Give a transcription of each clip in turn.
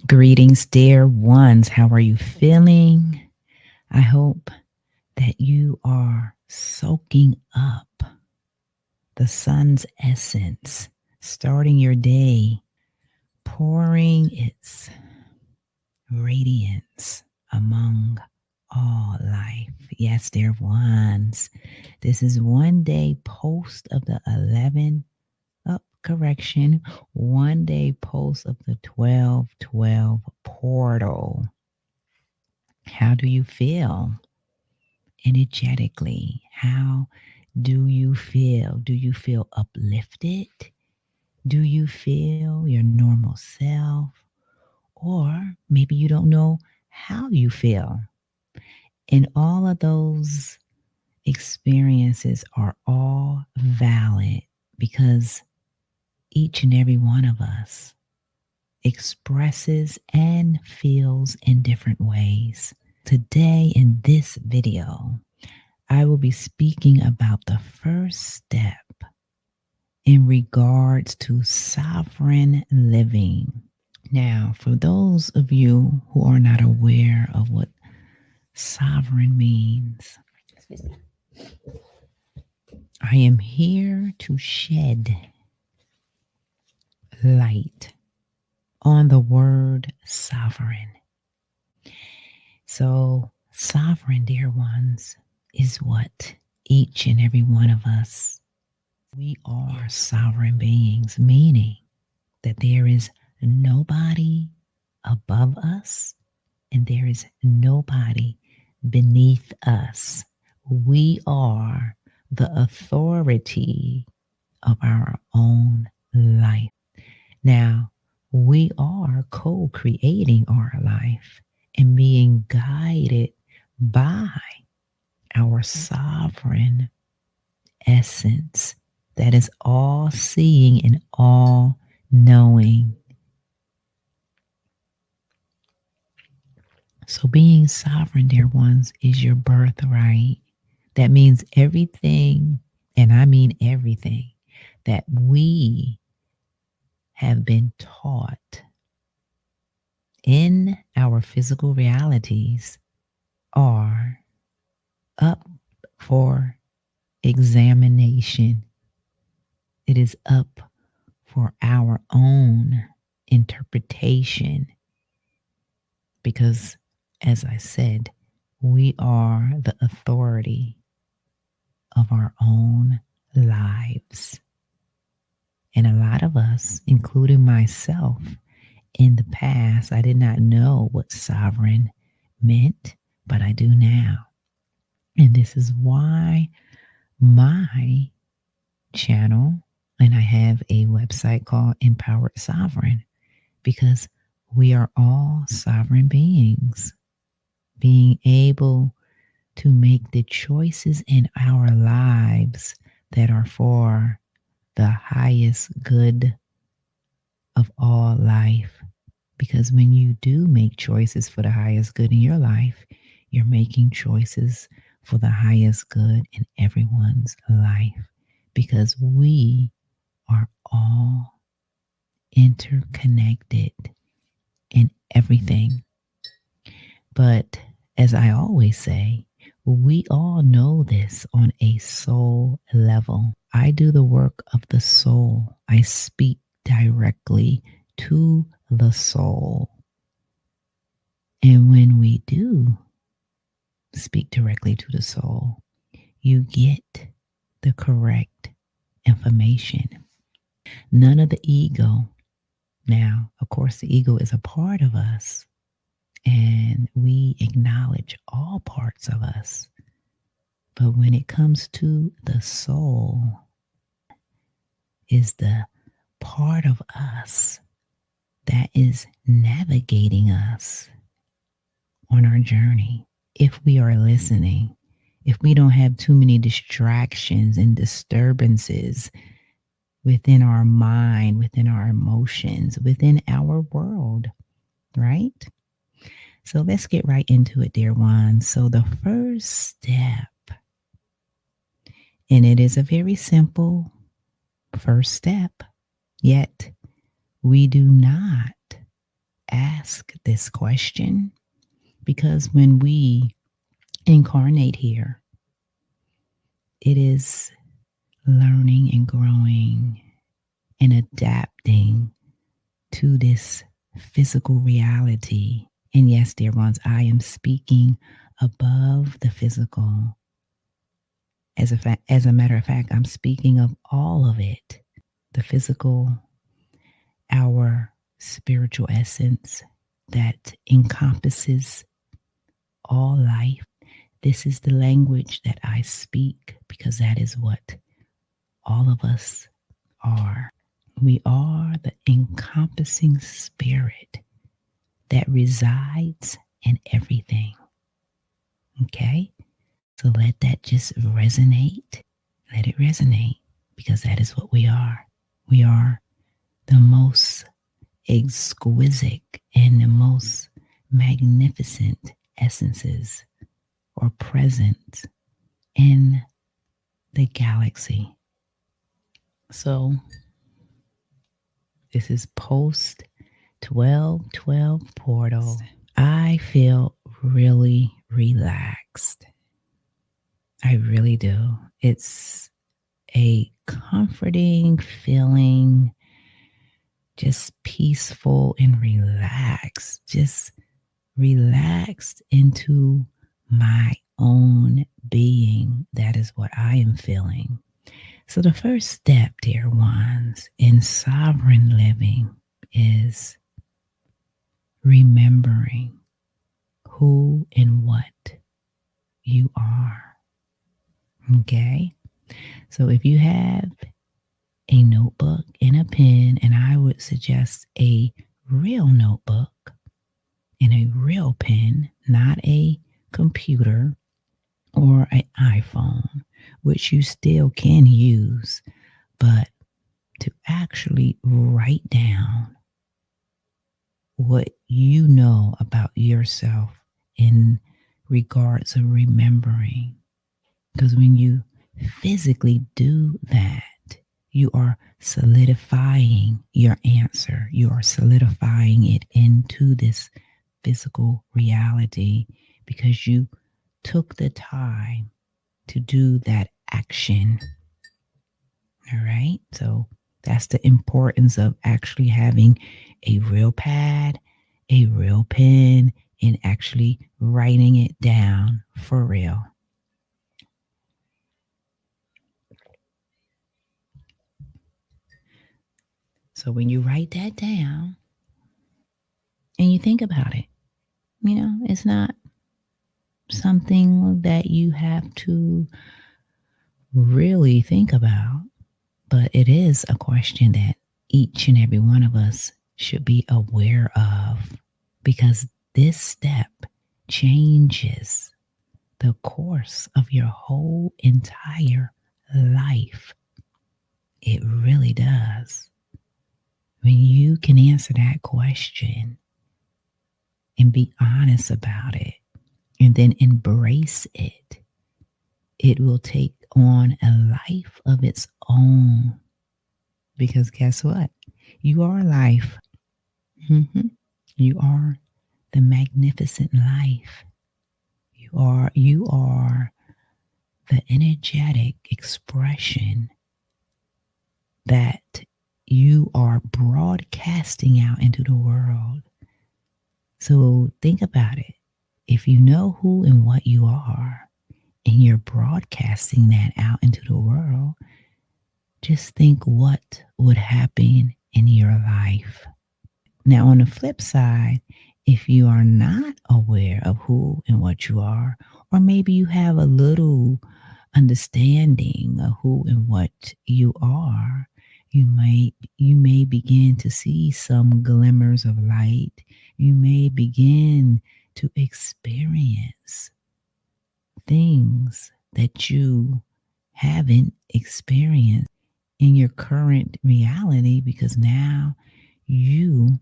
Greetings, dear ones. How are you feeling? I hope that you are soaking up the sun's essence, starting your day, pouring its radiance among all life. Yes, dear ones. This is one day post of the 1 day post of the 12/12 portal. How do you feel energetically? How do you feel? Do you feel uplifted? Do you feel your normal self? Or maybe you don't know how you feel. And all of those experiences are all valid because each and every one of us expresses and feels in different ways. Today, in this video, I will be speaking about the first step in regards to sovereign living. Now, for those of you who are not aware of what sovereign means, I am here to shed light on the word sovereign. So, sovereign, dear ones, is what each and every one of us, we are sovereign beings, meaning that there is nobody above us and there is nobody beneath us. We are the authority of our own life. Now, we are co-creating our life and being guided by our sovereign essence that is all seeing and all knowing. So being sovereign, dear ones, is your birthright. That means everything, and I mean everything, that we have been taught in our physical realities are up for examination. It is up for our own interpretation because, as I said, we are the authority of our own lives. And a lot of us, including myself, in the past, I did not know what sovereign meant, but I do now. And this is why my channel, and I have a website called Empowered Sovereign, because we are all sovereign beings, being able to make the choices in our lives that are for the highest good of all life. Because when you do make choices for the highest good in your life, you're making choices for the highest good in everyone's life. Because we are all interconnected in everything. But as I always say, we all know this on a soul level. I do the work of the soul. I speak directly to the soul. And when we do speak directly to the soul, you get the correct information. None of the ego. Now, of course, the ego is a part of us, and we acknowledge all parts of us. But when it comes to the soul, is the part of us that is navigating us on our journey. If we are listening, if we don't have too many distractions and disturbances within our mind, within our emotions, within our world, right? So let's get right into it, dear ones. So the first step, and it is a very simple first step, yet we do not ask this question because when we incarnate here, it is learning and growing and adapting to this physical reality. And yes, dear ones, I am speaking above the physical. As a matter of fact, I'm speaking of all of it, the physical, our spiritual essence that encompasses all life. This is the language that I speak because that is what all of us are. We are the encompassing spirit that resides in everything. Okay? So let that just resonate. Let it resonate because that is what we are. We are the most exquisite and the most magnificent essences or presence in the galaxy. So this is post 1212 portal. I feel really relaxed. I really do. It's a comforting feeling, just peaceful and relaxed, just relaxed into my own being. That is what I am feeling. So, the first step, dear ones, in sovereign living is remembering who and what you are. Okay? So, if you have a notebook and a pen, and I would suggest a real notebook and a real pen, not a computer or an iPhone, which you still can use, but to actually write down what you know about yourself in regards of remembering. Because when you physically do that, you are solidifying your answer. You are solidifying it into this physical reality because you took the time to do that action. All right. So that's the importance of actually having a real pad, a real pen, and actually writing it down for real. So when you write that down and you think about it, it's not something that you have to really think about, but it is a question that each and every one of us should be aware of because this step changes the course of your whole entire life. It really does. When you can answer that question and be honest about it and then embrace it, it will take on a life of its own. Because guess what? You are life. You are the magnificent life. You are the energetic expression that you are broadcasting out into the world. So think about it. If you know who and what you are, and you're broadcasting that out into the world, just think what would happen in your life. Now, on the flip side, if you are not aware of who and what you are, or maybe you have a little understanding of who and what you are, you may begin to see some glimmers of light. You may begin to experience things that you haven't experienced in your current reality because now you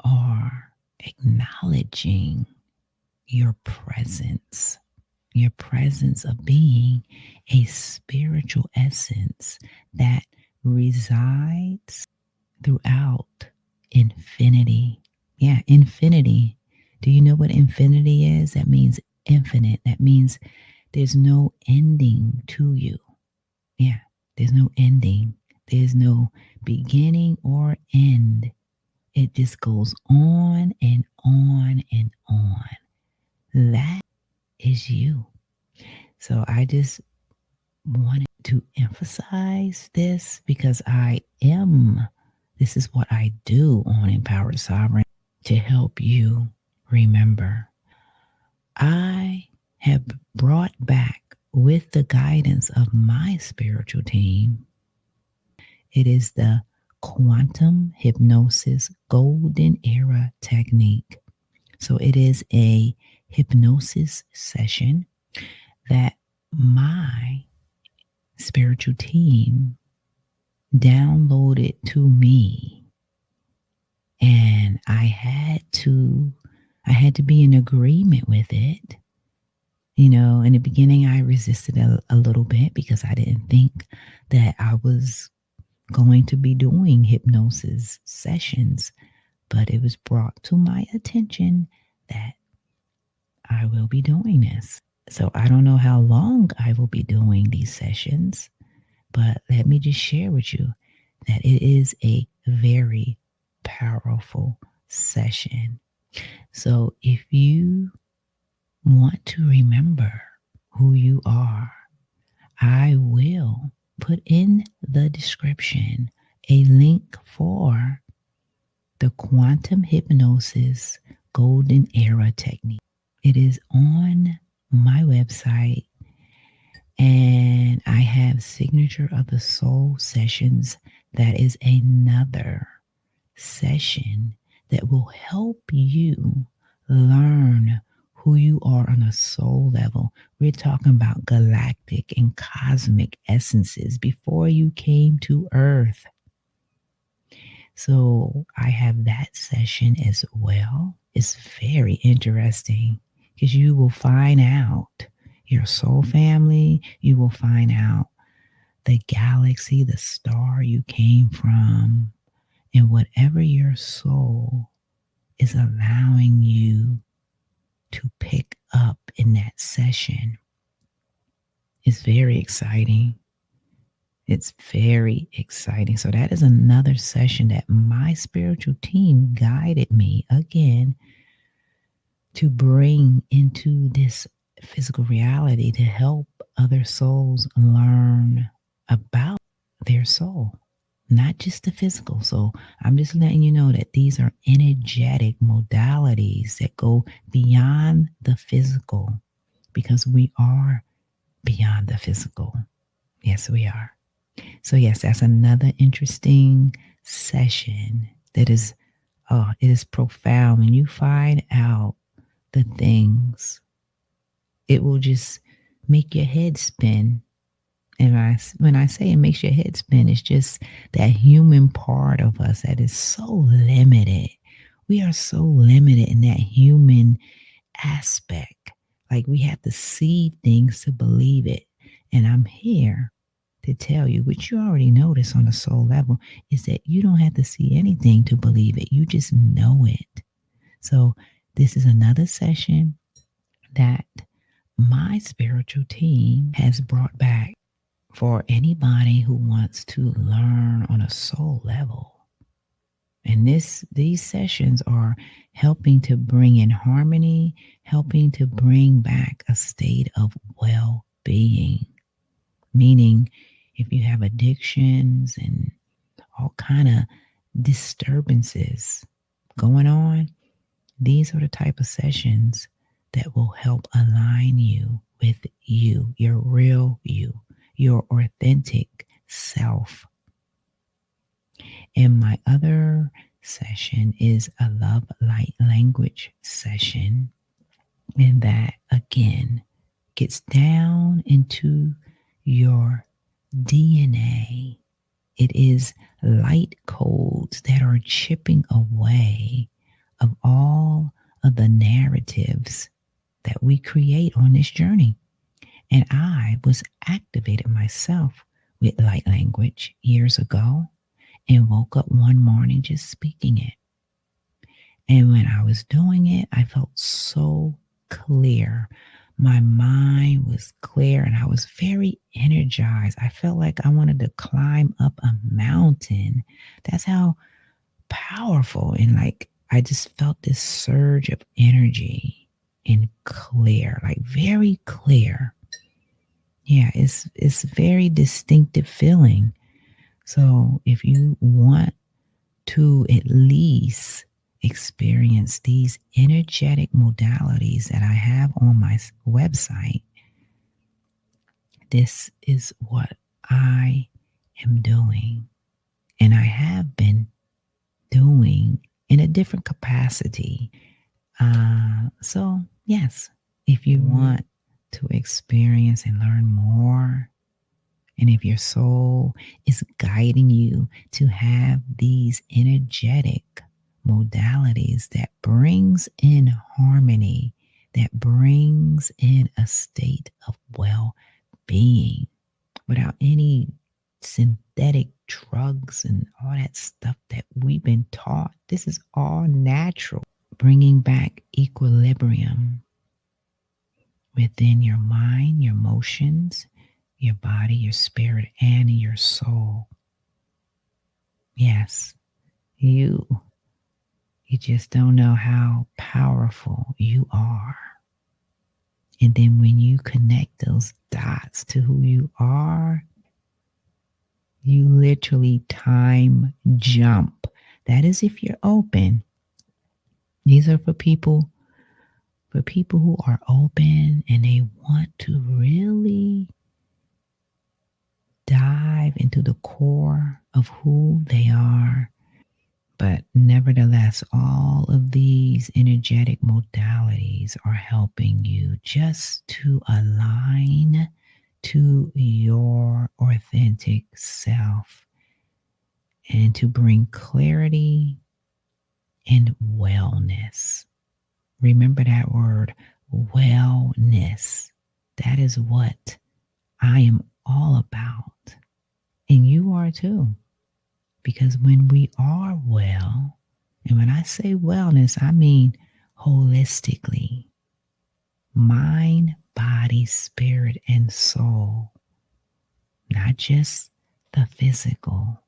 are acknowledging your presence of being a spiritual essence that resides throughout infinity. Yeah, infinity. Do you know what infinity is? That means infinite. That means there's no ending to you. Yeah, there's no ending. There's no beginning or end. It just goes on and on and on. That is you. So I just wanted to emphasize this because this is what I do on Empowered Sovereign to help you remember. I have brought back with the guidance of my spiritual team. It is the quantum hypnosis golden era technique. So it is a hypnosis session that my spiritual team downloaded to me, and I had to be in agreement with it. In the beginning I resisted a little bit because I didn't think that I was going to be doing hypnosis sessions, but it was brought to my attention that I will be doing this. So I don't know how long I will be doing these sessions, but let me just share with you that it is a very powerful session. So if you want to remember who you are, I will put in the description a link for the quantum hypnosis golden era technique. It is on my website, and I have Signature of the Soul sessions. That is another session that will help you learn who you are on a soul level. We're talking about galactic and cosmic essences before you came to Earth. So I have that session as well. It's very interesting because you will find out your soul family. You will find out the galaxy, the star you came from, and whatever your soul is allowing you to pick up in that session. It's very exciting. It's very exciting. So that is another session that my spiritual team guided me again to bring into this physical reality to help other souls learn about their soul, not just the physical. So I'm just letting you know that these are energetic modalities that go beyond the physical because we are beyond the physical. Yes, we are. So yes, that's another interesting session that is, it is profound. When you find out the things, it will just make your head spin. And when I say it makes your head spin, it's just that human part of us that is so limited. We are so limited in that human aspect. Like we have to see things to believe it. And I'm here to tell you, which you already notice on a soul level, is that you don't have to see anything to believe it. You just know it. So this is another session that my spiritual team has brought back for anybody who wants to learn on a soul level. And these sessions are helping to bring in harmony, helping to bring back a state of well-being. Meaning, if you have addictions and all kind of disturbances going on, these are the type of sessions that will help align you with you, your real you, your authentic self. And my other session is a love light language session. And that, again, gets down into your DNA. It is light codes that are chipping away of all of the narratives that we create on this journey. And I was activated myself with light language years ago and woke up one morning just speaking it. And when I was doing it, I felt so clear. My mind was clear and I was very energized. I felt like I wanted to climb up a mountain. That's how powerful, and like I just felt this surge of energy and clear, like very clear. Yeah, it's very distinctive feeling. So if you want to at least experience these energetic modalities that I have on my website, this is what I am doing, and I have been doing in a different capacity. So, yes, if you want to experience and learn more, and if your soul is guiding you to have these energetic modalities that brings in harmony, that brings in a state of well-being without any synthetic drugs and all that stuff that we've been taught. This is all natural, bringing back equilibrium within your mind, your emotions, your body, your spirit, and your soul. Yes, you you just don't know how powerful you are. And then when you connect those dots to who you are, you literally time jump. That is if you're open. These are for people who are open and they want to really dive into the core of who they are. But nevertheless, all of these energetic modalities are helping you just to align to your authentic self and to bring clarity and wellness. Remember that word, wellness. That is what I am all about. And you are too. Because when we are well, and when I say wellness, I mean holistically, mind, body, spirit, and soul, not just the physical.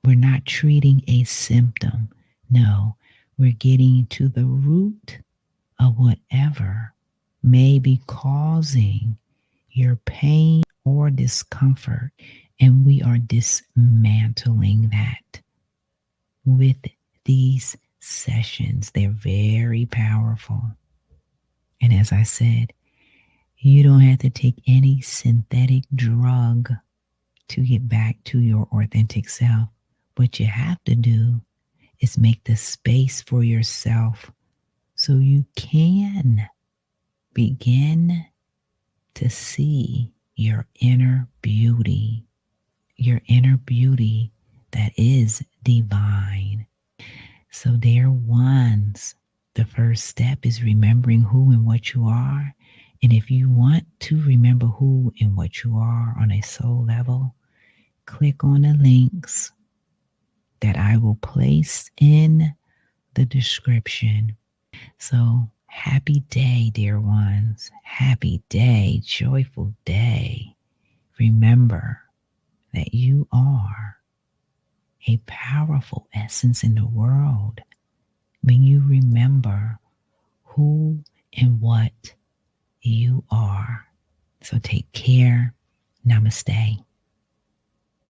We're not treating a symptom. No, we're getting to the root of whatever may be causing your pain or discomfort. And we are dismantling that with these sessions. They're very powerful. And as I said, you don't have to take any synthetic drug to get back to your authentic self. What you have to do is make the space for yourself so you can begin to see your inner beauty that is divine. So, dear ones, the first step is remembering who and what you are. And if you want to remember who and what you are on a soul level, click on the links that I will place in the description. So, happy day, dear ones. Happy day, joyful day. Remember that you are a powerful essence in the world when you remember who and what you are. So take care. Namaste.